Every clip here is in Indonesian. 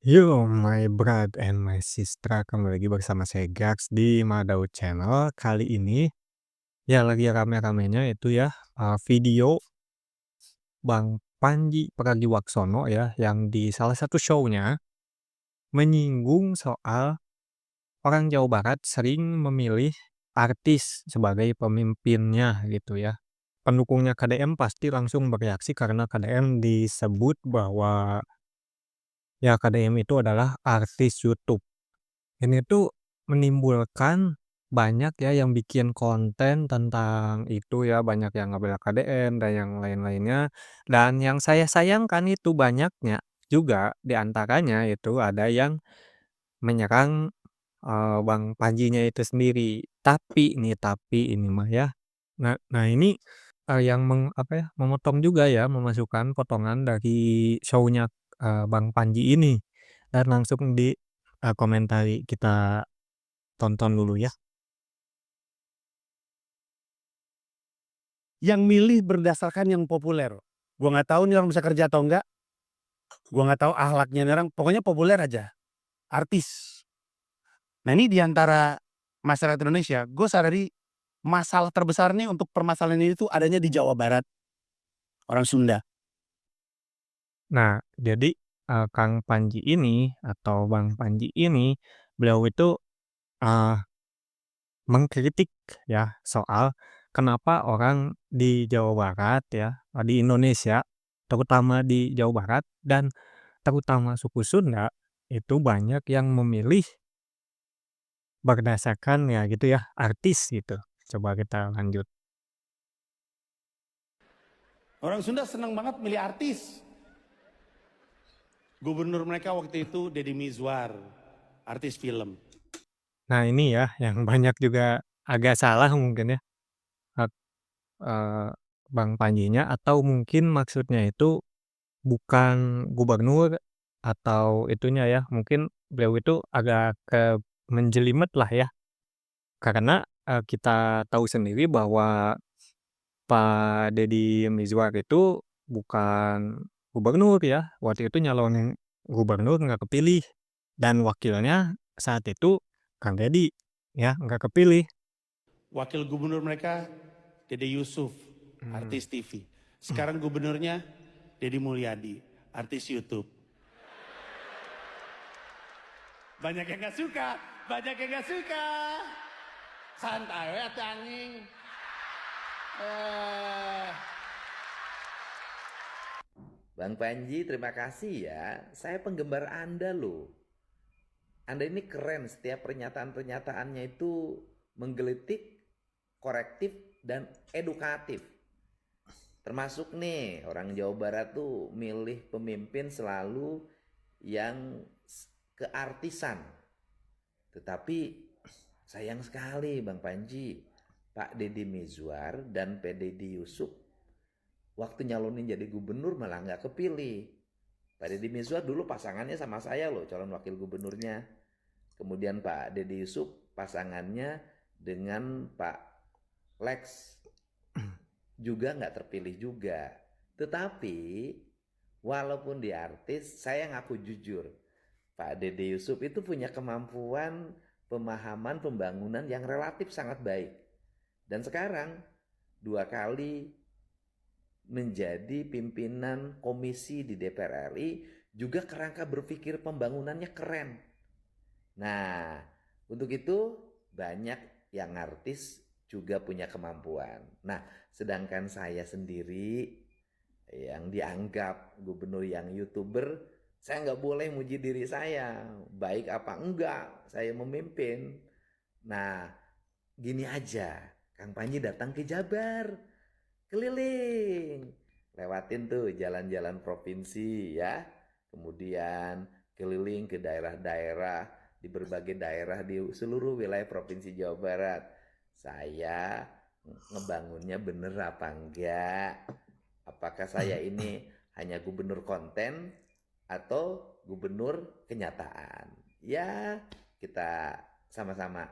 Yo, my brother and my sister, kembali lagi bersama saya Gax di Madau Channel. Kali ini, ya lagi rame-ramenya itu ya, video Bang Panji Pragiwaksono ya, yang di salah satu show-nya menyinggung soal orang Jawa Barat sering memilih artis sebagai pemimpinnya gitu ya. Pendukungnya KDM pasti langsung bereaksi karena KDM disebut bahwa ya KDM itu adalah artis YouTube. Ini tuh menimbulkan banyak ya yang bikin konten tentang itu ya, banyak yang ngebela KDM dan yang lain-lainnya. Dan yang saya sayangkan itu banyaknya juga di antaranya itu ada yang menyerang, Bang Panjinya itu sendiri. Tapi ini mah ya, nah ini, yang apa ya, memotong juga ya, memasukkan potongan dari show-nya, Bang Panji ini. Dan langsung di, komentari kita tonton dulu ya. Yang milih berdasarkan yang populer. Gua nggak tahu nih orang bisa kerja atau enggak, gua nggak tahu akhlaknya nih orang, pokoknya populer aja, artis. Nah ini di antara masyarakat Indonesia, gue sadari masalah terbesar nih untuk permasalahan ini tuh adanya di Jawa Barat, orang Sunda. Nah, jadi, Kang Panji ini atau Bang Panji ini, beliau itu, eee, mengkritik ya soal kenapa orang di Jawa Barat ya, di Indonesia, terutama di Jawa Barat dan terutama suku Sunda, itu banyak yang memilih berdasarkan ya gitu ya, artis gitu. Coba kita lanjut. Orang Sunda senang banget milih artis. Gubernur mereka waktu itu Deddy Mizwar, artis film. Nah ini ya yang banyak juga agak salah mungkin ya, hak Bang Panjinya atau mungkin maksudnya itu bukan gubernur atau itunya ya, mungkin beliau itu agak menjelimet lah ya, karena, kita tahu sendiri bahwa Pak Deddy Mizwar itu bukan gubernur ya, waktu itu nyalonin gubernur nggak kepilih, dan wakilnya saat itu Kang Deddy, ya nggak kepilih. Wakil gubernur mereka Dede Yusuf, Mmm. artis TV. Sekarang gubernurnya Deddy Mulyadi, artis YouTube. Banyak yang gak suka, banyak yang gak suka. Santai ya tanging. Eh. Bang Panji, terima kasih ya. Saya penggemar Anda loh. Anda ini keren, setiap pernyataan-pernyataannya itu menggelitik, korektif, dan edukatif. Termasuk nih, orang Jawa Barat tuh milih pemimpin selalu yang keartisan. Tetapi sayang sekali Bang Panji, Pak Deddy Mizwar dan Pak Deddy Yusuf waktu nyalonin jadi gubernur malah nggak kepilih. Pak Deddy Mizwar dulu pasangannya sama saya loh, calon wakil gubernurnya. Kemudian Pak Deddy Yusuf pasangannya dengan Pak Lex juga nggak terpilih juga. Tetapi walaupun di artis, saya ngaku jujur, Pak Deddy Yusuf itu punya kemampuan pemahaman pembangunan yang relatif sangat baik. Dan sekarang 2 kali menjadi pimpinan komisi di DPR RI, juga kerangka berpikir pembangunannya keren. Nah, untuk itu banyak yang artis juga punya kemampuan. Nah, sedangkan saya sendiri yang dianggap gubernur yang YouTuber, saya nggak boleh muji diri saya. Baik apa enggak, saya memimpin. Nah, gini aja, Kang Panji datang ke Jabar, keliling, lewatin tuh jalan-jalan provinsi ya, kemudian keliling ke daerah-daerah, di berbagai daerah di seluruh wilayah provinsi Jawa Barat. Saya ngebangunnya bener apa enggak, apakah saya ini hanya gubernur konten atau gubernur kenyataan. Ya, kita sama-sama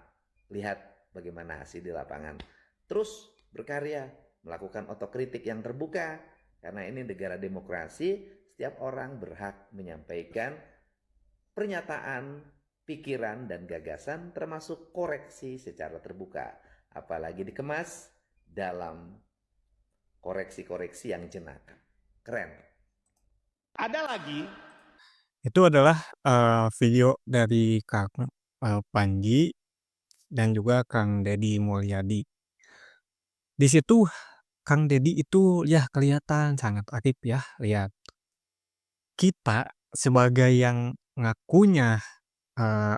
lihat bagaimana hasil di lapangan. Terus berkarya, melakukan otokritik yang terbuka, karena ini negara demokrasi, setiap orang berhak menyampaikan pernyataan, pikiran, dan gagasan termasuk koreksi secara terbuka. Apalagi dikemas dalam koreksi-koreksi yang jenaka. Keren. Ada lagi, Itu adalah, video dari Kang, Panji dan juga Kang Deddy Mulyadi. Di situ Kang Deddy itu ya kelihatan sangat aktif ya, lihat. Kita sebagai yang ngakunya,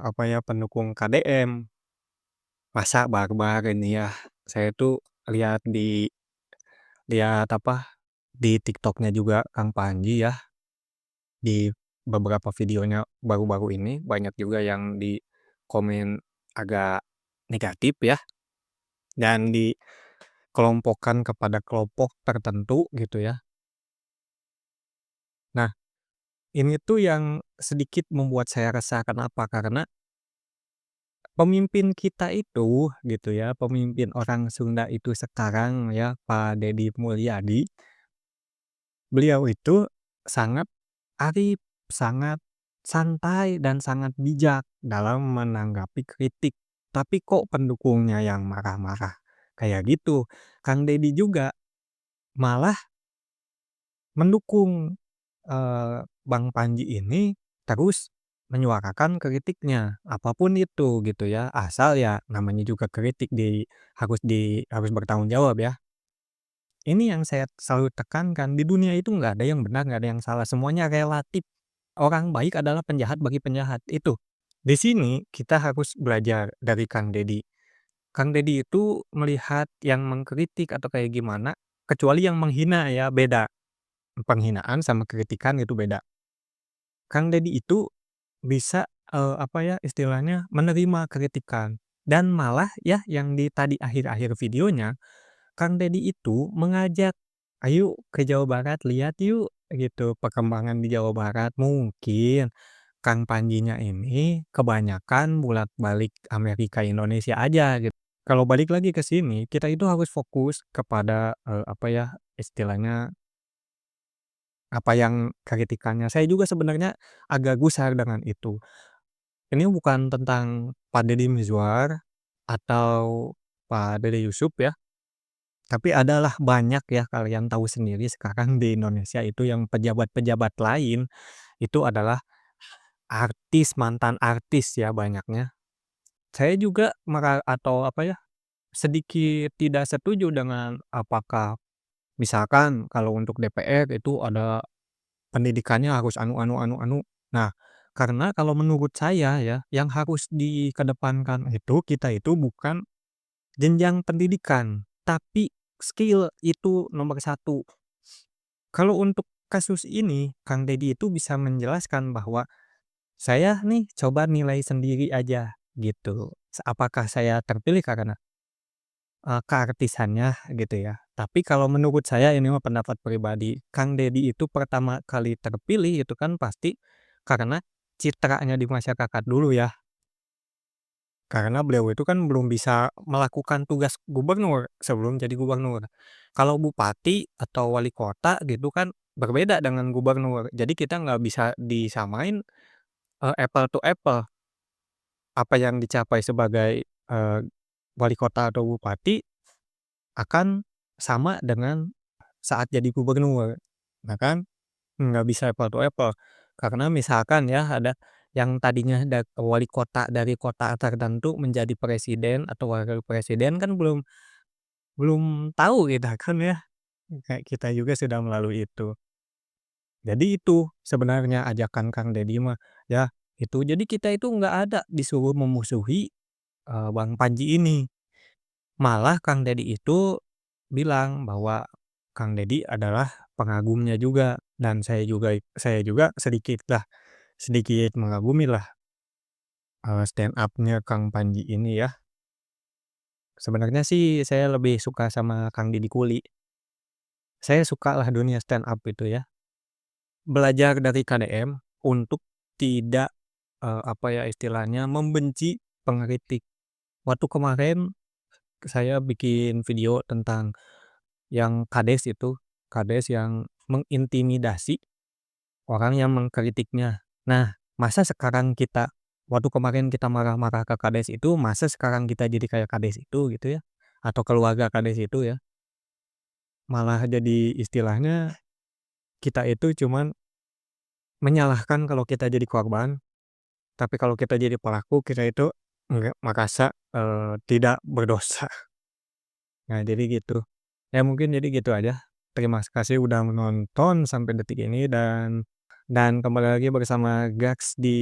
apa ya, pendukung KDM, masa barbar ini ya. Saya tuh lihat apa, di TikTok-nya juga Kang Panji ya, di beberapa videonya baru-baru ini banyak juga yang di komen agak negatif ya, dan dikelompokkan kepada kelompok tertentu gitu ya. Nah, ini tuh yang sedikit membuat saya resah, kenapa? Karena pemimpin kita itu gitu ya, pemimpin orang Sunda itu sekarang ya, Pak Deddy Mulyadi, beliau itu sangat arif, sangat santai, dan sangat bijak dalam menanggapi kritik. Tapi kok pendukungnya yang marah-marah kayak gitu. Kang Deddy juga malah mendukung, Bang Panji ini terus menyuarakan kritiknya, apapun itu gitu ya, asal ya namanya juga kritik harus bertanggung jawab ya. Ini yang saya selalu tekankan, di dunia itu nggak ada yang benar, nggak ada yang salah, semuanya relatif. Orang baik adalah penjahat bagi penjahat, itu. Di sini kita harus belajar dari Kang Deddy. Kang Deddy itu melihat yang mengkritik atau kayak gimana, kecuali yang menghina ya, beda. Penghinaan sama kritikan itu beda. Kang Deddy itu bisa, apa ya, istilahnya menerima kritikan, dan malah ya yang di tadi akhir-akhir videonya, Kang Deddy itu mengajak, "Ayo ke Jawa Barat, lihat yuk," gitu, perkembangan di Jawa Barat. Mungkin Kang Panjinya ini kebanyakan bolak-balik Amerika Indonesia aja gitu. Kalau balik lagi ke sini, kita itu harus fokus kepada, apa ya, istilahnya apa yang kritikannya. Saya juga sebenarnya agak gusar dengan itu. Ini bukan tentang Pak Deddy Mizwar atau Pak Dede Yusuf ya, tapi adalah banyak ya, kalian tahu sendiri sekarang di Indonesia itu yang pejabat-pejabat lain itu adalah artis, mantan artis ya banyaknya. Saya juga atau apa ya, sedikit tidak setuju dengan apakah misalkan kalau untuk DPR itu ada pendidikannya harus anu. Nah, karena kalau menurut saya ya, yang harus dikedepankan itu, kita itu bukan jenjang pendidikan, tapi skill itu nomor satu. Kalau untuk kasus ini, Kang Deddy itu bisa menjelaskan bahwa, "Saya nih coba nilai sendiri aja," gitu. Apakah saya terpilih karena, keartisannya gitu ya. Tapi kalau menurut saya ini mah pendapat pribadi, Kang Deddy itu pertama kali terpilih itu kan pasti karena citranya di masyarakat dulu ya. Karena beliau itu kan belum bisa melakukan tugas gubernur sebelum jadi gubernur. Kalau bupati atau wali kota gitu kan berbeda dengan gubernur. Jadi kita nggak bisa disamain, apple to apple. Apa yang dicapai sebagai, wali kota atau bupati akan sama dengan saat jadi gubernur. Nah kan, nggak bisa apple to apple. Karena misalkan ya ada yang tadinya wali kota dari kota tertentu menjadi presiden atau wakil presiden kan belum belum tahu kita kan ya, kayak kita juga sudah melalui itu. Jadi itu sebenarnya ajakan Kang Deddy mah, ya itu. Jadi kita itu nggak ada disuruh memusuhi, Bang Panji ini. Malah Kang Deddy itu bilang bahwa Kang Deddy adalah pengagumnya juga, dan saya juga sedikit mengagumilah, stand up-nya Kang Panji ini ya. Sebenarnya sih saya lebih suka sama Kang Deddy Kuli. Saya sukalah dunia stand up itu ya. Belajar dari KDM untuk tidak, apa ya istilahnya, membenci pengkritik. Waktu kemarin saya bikin video tentang yang kades yang mengintimidasi orang yang mengkritiknya. Nah, masa sekarang kita waktu kemarin kita marah-marah ke kades itu, masa sekarang kita jadi kayak kades itu gitu ya, atau keluarga kades itu ya. Malah jadi istilahnya kita itu cuman menyalahkan kalau kita jadi korban, tapi kalau kita jadi pelaku kita itu enggak merasa, tidak berdosa. Nah, jadi gitu. Ya mungkin jadi gitu aja. Terima kasih udah menonton sampai detik ini dan kembali lagi bersama Gax di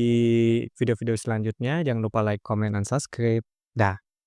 video-video selanjutnya. Jangan lupa like, comment, dan subscribe. Dah.